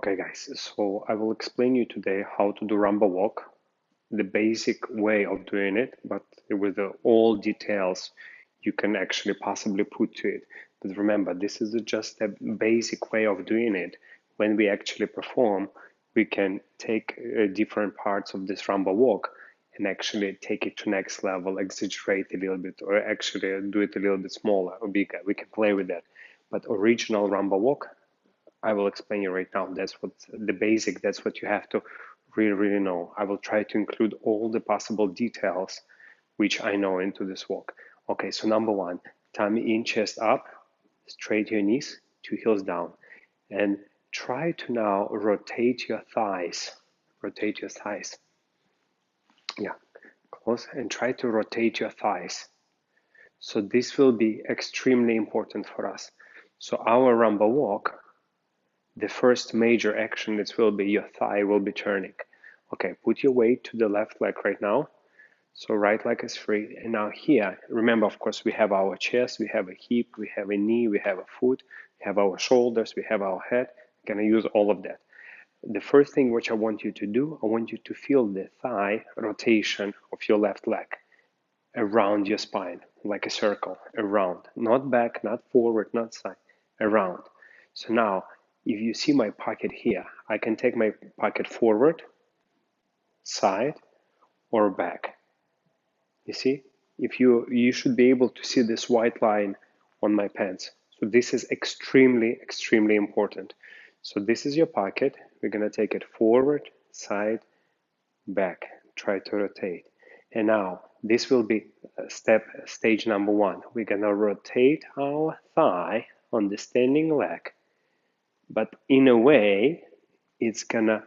Okay, guys, so I will explain you today how to do Rumba walk, the basic way of doing it, but with all details you can actually possibly put to it. But remember, this is just a basic way of doing it. When we actually perform, we can take different parts of this Rumba walk and actually take it to next level, exaggerate a little bit, or actually do it a little bit smaller or bigger. We can play with that. But original Rumba walk, I will explain you right now. That's what the basic, that's what you have to really know. I will try to include all the possible details which I know into this walk. Okay, so number one, tummy in, chest up, straight your knees, two heels down. And try to now rotate your thighs. Rotate your thighs. Yeah, close and try to rotate your thighs. So this will be extremely important for us. So our Rumba walk, the first major action, this will be your thigh will be turning. Okay, put your weight to the left leg right now. So right leg is free. And now here, remember, of course, we have our chest, we have a hip, we have a knee, we have a foot, we have our shoulders, we have our head. We're gonna use all of that. The first thing which I want you to do, I want you to feel the thigh rotation of your left leg around your spine, like a circle, around, not back, not forward, not side, around. So now, if you see my pocket here, I can take my pocket forward, side, or back. You see? If you should be able to see this white line on my pants. So this is extremely important. So this is your pocket. We're gonna take it forward, side, back. Try to rotate. And now this will be stage number one. We're gonna rotate our thigh on the standing leg, but in a way, it's gonna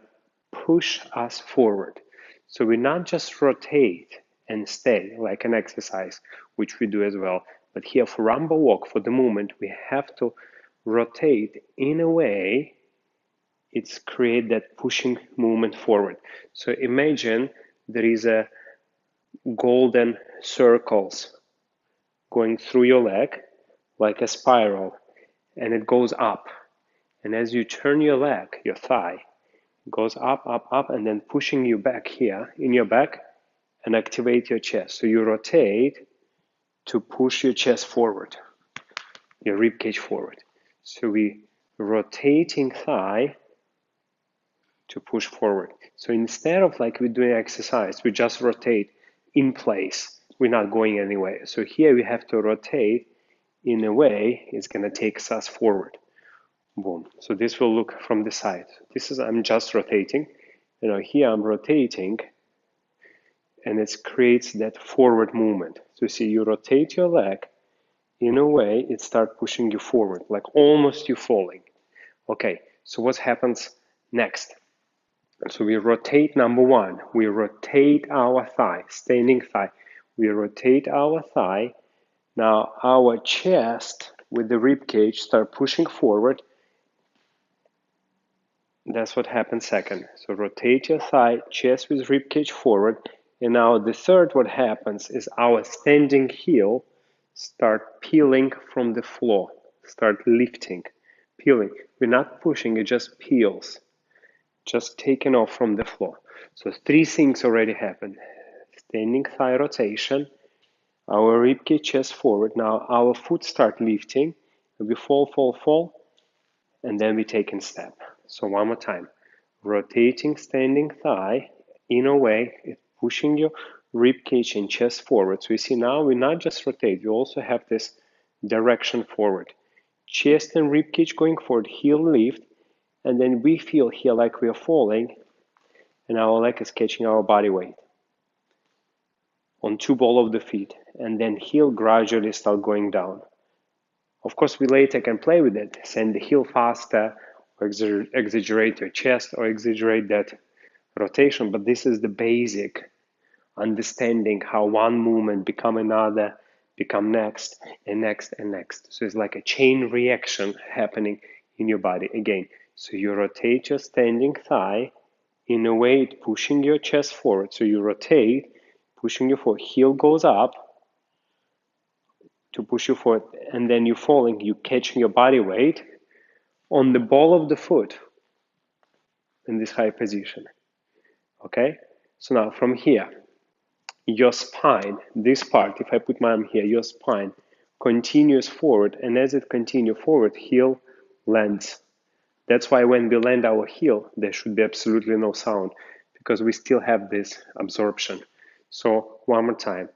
push us forward. So we not just rotate and stay like an exercise, which we do as well, but here for Rumba walk, for the movement, we have to rotate in a way it's create that pushing movement forward. So imagine there is a golden circles going through your leg like a spiral, and it goes up. And as you turn your leg, your thigh, it goes up, and then pushing you back here in your back and activate your chest. So you rotate to push your chest forward, your rib cage forward. So we rotating thigh to push forward. So instead of like we're doing exercise, we just rotate in place. We're not going anywhere. So here we have to rotate in a way it's gonna take us forward. Boom. So this will look from the side. This is I'm just rotating. You know, here I'm rotating, and it creates that forward movement. So see, you rotate your leg in a way it starts pushing you forward, like almost you falling. Okay. So what happens next? So we rotate number one. We rotate our thigh, standing thigh. We rotate our thigh. Now our chest with the rib cage start pushing forward. That's what happens second. So rotate your thigh, chest with rib cage forward. And now the third what happens is our standing heel start peeling from the floor. Start lifting, peeling. We're not pushing, it just peels. Just taken off from the floor. So three things already happened. Standing thigh rotation, our rib cage chest forward. Now our foot start lifting. We fall, and then we take in step. So one more time. Rotating standing thigh in a way, it's pushing your rib cage and chest forward. So you see now we not just rotate, we also have this direction forward. Chest and rib cage going forward, heel lift, and then we feel here like we are falling, and our leg is catching our body weight on two ball of the feet, and then heel gradually start going down. Of course, we later can play with it, send the heel faster, or exaggerate your chest, or exaggerate that rotation, but this is the basic understanding how one movement become another, become next, and next, and next. So it's like a chain reaction happening in your body again. So you rotate your standing thigh in a way it's pushing your chest forward. So you rotate, pushing you forward, heel goes up to push you forward, and then you're falling, you catching your body weight on the ball of the foot. in this high position. Okay? So now from here, your spine, this part, if I put my arm here, your spine continues forward, and as it continues forward, heel lands. That's why when we land our heel, there should be absolutely no sound, because we still have this absorption. So one more time.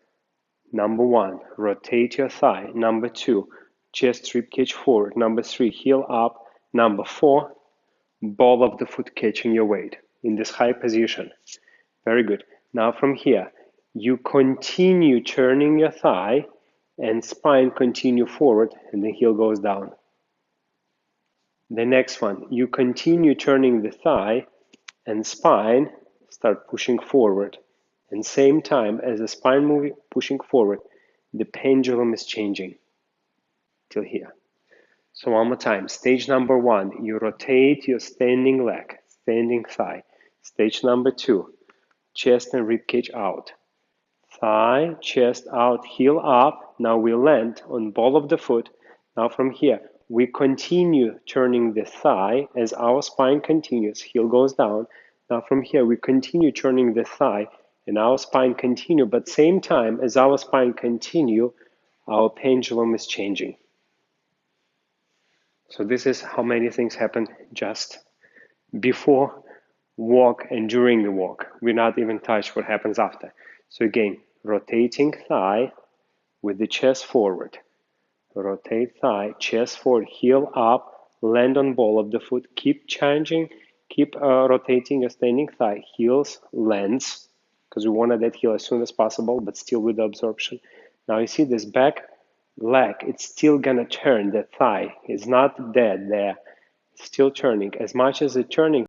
Number 1, rotate your thigh. Number 2, chest rib cage forward. Number 3, heel up. Number 4, ball of the foot catching your weight in this high position. Very good. Now from here, you continue turning your thigh and spine continue forward and the heel goes down. The next one, you continue turning the thigh and spine start pushing forward. And same time as the spine moving, pushing forward, the pendulum is changing till here. So one more time. Stage number 1, you rotate your standing leg, standing thigh. Stage number 2, chest and rib cage out. Thigh, chest out, heel up. Now we land on ball of the foot. Now from here, we continue turning the thigh as our spine continues. Heel goes down. Now from here, we continue turning the thigh and our spine continue. But same time as our spine continue, our pendulum is changing. So this is how many things happen just before walk and during the walk. We're not even touched what happens after. So again, rotating thigh with the chest forward. Rotate thigh, chest forward, heel up, land on ball of the foot. Keep changing, keep rotating your standing thigh. Heels lands, because we wanted that heel as soon as possible, but still with the absorption. Now you see this back leg, it's still gonna turn. The thigh is not dead there. It's still turning. As much as it's turning,